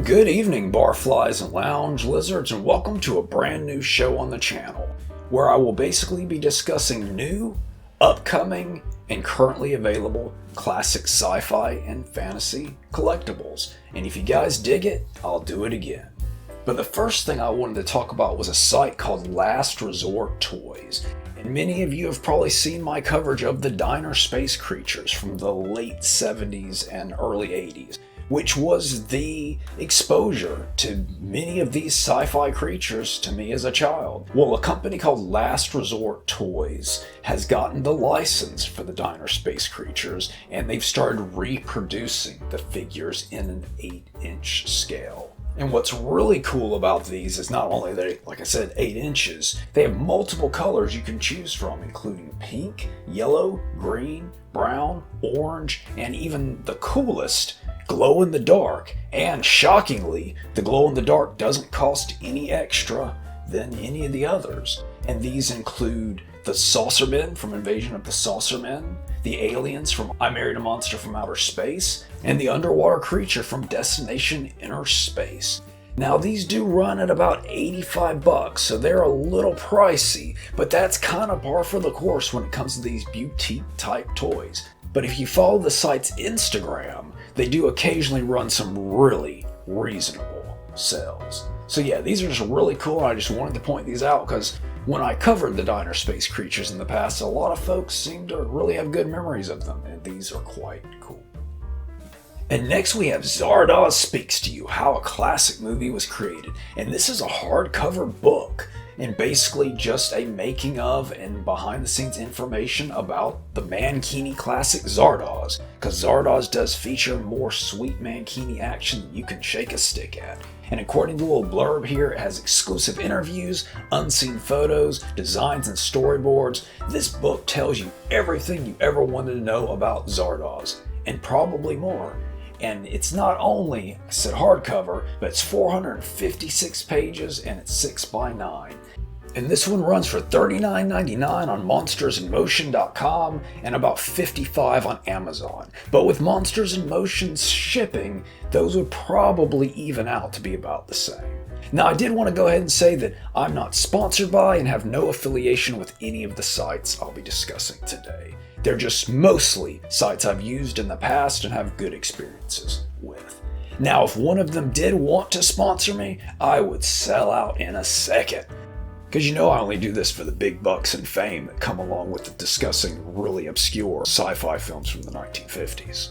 Good evening, barflies and lounge lizards, and welcome to a brand new show on the channel, where I will basically be discussing new, upcoming, and currently available classic sci-fi and fantasy collectibles. And if you guys dig it, I'll do it again. But the first thing I wanted to talk about was a site called Last Resort Toys. And many of you have probably seen my coverage of the diner space creatures from the late 70s and early 80s. Which was the exposure to many of these sci-fi creatures to me as a child. Well, a company called Last Resort Toys has gotten the license for the diner space creatures, and they've started reproducing the figures in an 8-inch scale. And what's really cool about these is not only they, like I said, 8 inches, they have multiple colors you can choose from, including pink, yellow, green, brown, orange, and even the coolest, glow in the dark. And shockingly, the glow in the dark doesn't cost any extra than any of the others. And these include the Saucermen from Invasion of the Saucermen, the aliens from I Married a Monster from Outer Space, and the underwater creature from Destination Inner Space. Now these do run at about $85, so they're a little pricey, but that's kind of par for the course when it comes to these boutique type toys. But if you follow the site's Instagram, they do occasionally run some really reasonable sales. So yeah, these are just really cool, and I just wanted to point these out because when I covered the diner space creatures in the past, a lot of folks seem to really have good memories of them, and these are quite cool. And next we have Zardoz Speaks to You, How a Classic Movie Was Created. And this is a hardcover book, and basically just a making of and behind the scenes information about the Mankini classic Zardoz, because Zardoz does feature more sweet Mankini action than you can shake a stick at. And according to a little blurb here, it has exclusive interviews, unseen photos, designs, and storyboards. This book tells you everything you ever wanted to know about Zardoz, and probably more. And it's not only, I said hardcover, but it's 456 pages and it's 6x9. And this one runs for $39.99 on monstersinmotion.com and about $55 on Amazon. But with Monsters in Motion's shipping, those would probably even out to be about the same. Now, I did want to go ahead and say that I'm not sponsored by and have no affiliation with any of the sites I'll be discussing today. They're just mostly sites I've used in the past and have good experiences with. Now, if one of them did want to sponsor me, I would sell out in a second. Because you know I only do this for the big bucks and fame that come along with discussing really obscure sci-fi films from the 1950s.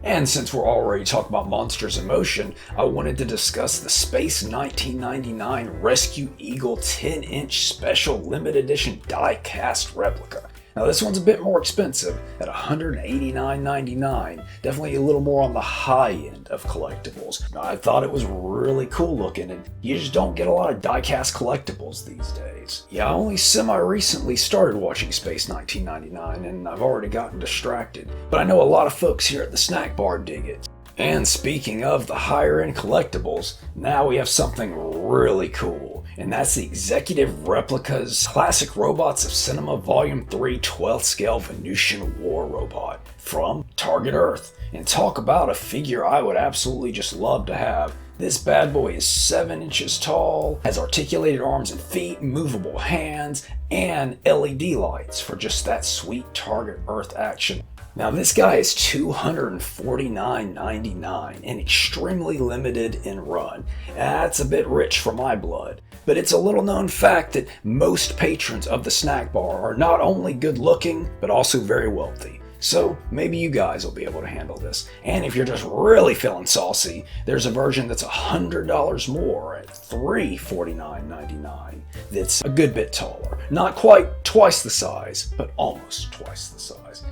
And since we're already talking about Monsters in Motion, I wanted to discuss the Space 1999 Rescue Eagle 10-inch special limited edition die-cast replica. Now this one's a bit more expensive at $189.99, definitely a little more on the high end of collectibles. Now, I thought it was really cool looking, and you just don't get a lot of die-cast collectibles these days. Yeah, I only semi-recently started watching Space 1999, and I've already gotten distracted, but I know a lot of folks here at the snack bar dig it. And speaking of the higher end collectibles, now we have something really cool, and that's the Executive Replicas Classic Robots of Cinema Volume 3 12th Scale Venusian War Robot from Target Earth. And talk about a figure I would absolutely just love to have. This bad boy is 7 inches tall, has articulated arms and feet, movable hands, and LED lights for just that sweet Target Earth action. Now this guy is $249.99 and extremely limited in run. That's a bit rich for my blood, but it's a little known fact that most patrons of the snack bar are not only good looking, but also very wealthy. So maybe you guys will be able to handle this. And if you're just really feeling saucy, there's a version that's $100 more at $349.99 that's a good bit taller. Not quite twice the size, but almost twice the size.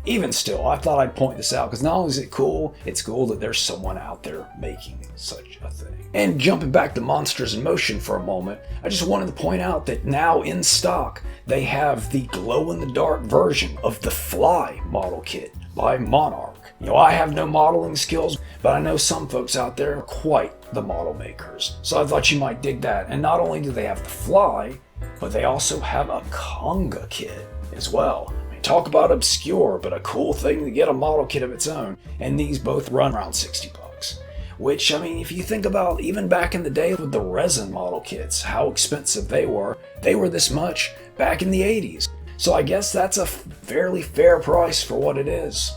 Even still, I thought I'd point this out because not only is it cool, it's cool that there's someone out there making such a thing. And jumping back to Monsters in Motion for a moment, I just wanted to point out that now in stock, they have the glow-in-the-dark version of the Fly model kit by Monarch. You know, I have no modeling skills, but I know some folks out there are quite the model makers. So I thought you might dig that. And not only do they have the Fly, but they also have a Conga kit as well. Talk about obscure, but a cool thing to get a model kit of its own, and these both run around $60. which, I mean, if you think about even back in the day with the resin model kits, how expensive they were this much back in the 80s. So I guess that's a fairly fair price for what it is.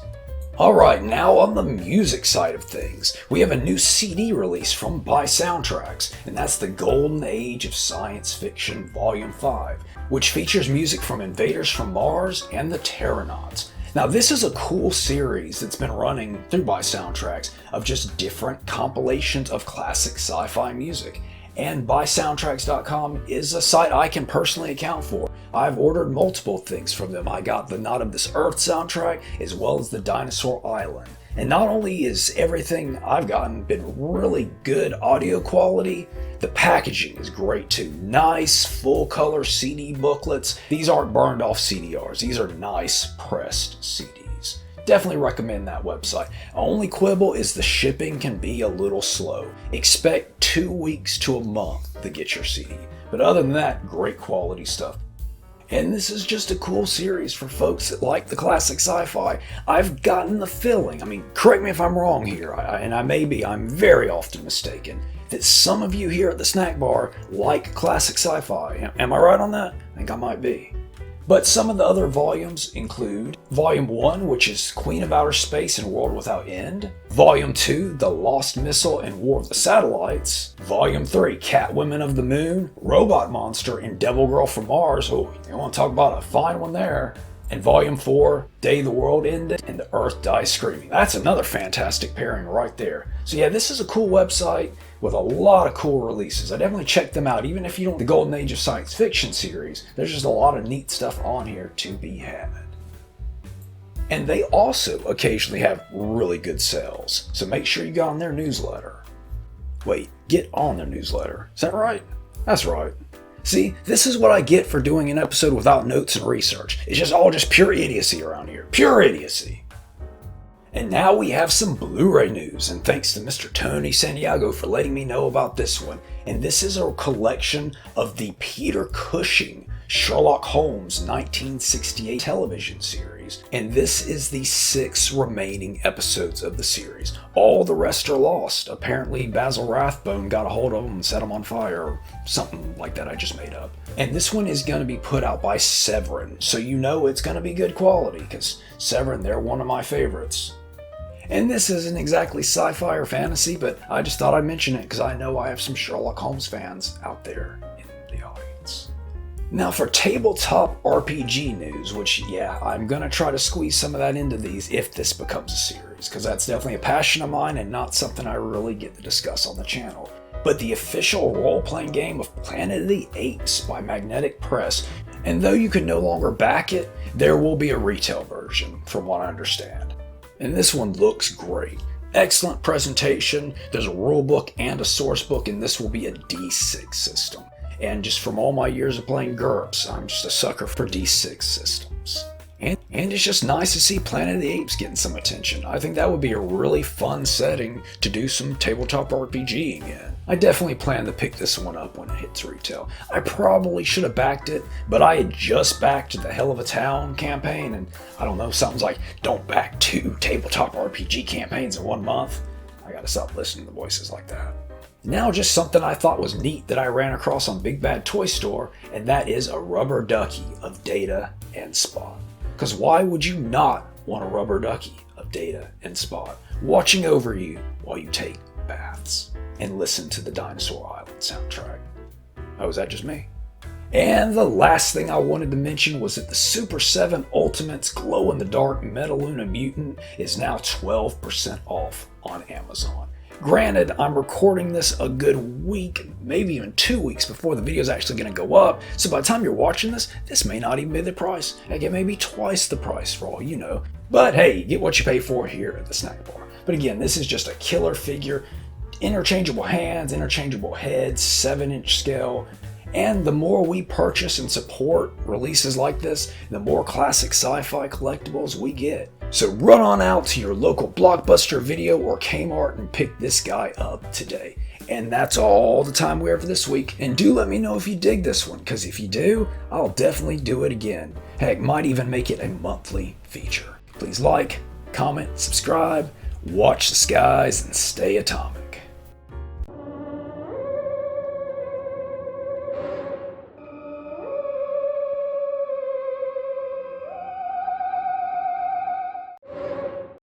Alright, now on the music side of things, we have a new CD release from By Soundtracks, and that's the Golden Age of Science Fiction Volume 5, which features music from Invaders from Mars and the Terranauts. Now this is a cool series that's been running through By Soundtracks of just different compilations of classic sci-fi music. And BuySoundtracks.com is a site I can personally account for. I've ordered multiple things from them. I got the Not of This Earth soundtrack as well as the Dinosaur Island. And not only is everything I've gotten been really good audio quality, the packaging is great too. Nice full color CD booklets. These aren't burned off CDRs. These are nice pressed CDs. Definitely recommend that website. Only quibble is the shipping can be a little slow. Expect 2 weeks to a month to get your CD. But other than that, great quality stuff. And this is just a cool series for folks that like the classic sci-fi. I've gotten the feeling, I mean, correct me if I'm wrong here, and I may be, I'm very often mistaken, that some of you here at the snack bar like classic sci-fi. Am I right on that? I think I might be. But some of the other volumes include Volume 1, which is Queen of Outer Space and World Without End. Volume 2, The Lost Missile and War of the Satellites. Volume 3, Catwomen of the Moon, Robot Monster, and Devil Girl from Mars. Oh, you want to talk about a fine one there. And Volume 4, Day the World Ended and the Earth Dies Screaming. That's another fantastic pairing right there. So yeah, this is a cool website with a lot of cool releases. I definitely check them out. Even if you don't the Golden Age of Science Fiction series, there's just a lot of neat stuff on here to be had. And they also occasionally have really good sales. So make sure you get on their newsletter. Wait, get on their newsletter. Is that right? That's right. See, this is what I get for doing an episode without notes and research. It's just all pure idiocy around here. Pure idiocy. And now we have some Blu-ray news, and thanks to Mr. Tony Santiago for letting me know about this one. And this is a collection of the Peter Cushing Sherlock Holmes 1968 television series. And this is the 6 remaining episodes of the series. All the rest are lost. Apparently Basil Rathbone got a hold of them and set them on fire, or something like that I just made up. And this one is going to be put out by Severin, so you know it's going to be good quality, because Severin, they're one of my favorites. And this isn't exactly sci-fi or fantasy, but I just thought I'd mention it because I know I have some Sherlock Holmes fans out there in the audience. Now for tabletop RPG news, which yeah, I'm going to try to squeeze some of that into these if this becomes a series, because that's definitely a passion of mine and not something I really get to discuss on the channel. But the official role-playing game of Planet of the Apes by Magnetic Press, and though you can no longer back it, there will be a retail version from what I understand. And this one looks great. Excellent presentation. There's a rulebook and a source book, and this will be a D6 system. And just from all my years of playing GURPS, I'm just a sucker for D6 systems. And it's just nice to see Planet of the Apes getting some attention. I think that would be a really fun setting to do some tabletop RPGing in. I definitely plan to pick this one up when it hits retail. I probably should have backed it, but I had just backed the Hell of a Town campaign, and I don't know, something's like, don't back 2 tabletop RPG campaigns in 1 month. I gotta stop listening to voices like that. Now just something I thought was neat that I ran across on Big Bad Toy Store, and that is a rubber ducky of Data and Spot. Because why would you not want a rubber ducky of Data and Spot watching over you while you take baths and listen to the Dinosaur Island soundtrack? Oh, is that just me? And the last thing I wanted to mention was that the Super 7 Ultimates glow-in-the-dark Metaluna Mutant is now 12% off on Amazon. Granted, I'm recording this a good week, maybe even 2 weeks before the video is actually going to go up, so by the time you're watching this, this may not even be the price. Heck, it may be twice the price for all you know. But hey, you get what you pay for here at the snack bar. But again, this is just a killer figure. Interchangeable hands, interchangeable heads, 7-inch scale. And the more we purchase and support releases like this, the more classic sci-fi collectibles we get. So run on out to your local Blockbuster Video or Kmart and pick this guy up today. And that's all the time we have for this week. And do let me know if you dig this one, because if you do, I'll definitely do it again. Heck, might even make it a monthly feature. Please like, comment, subscribe, watch the skies, and stay atomic.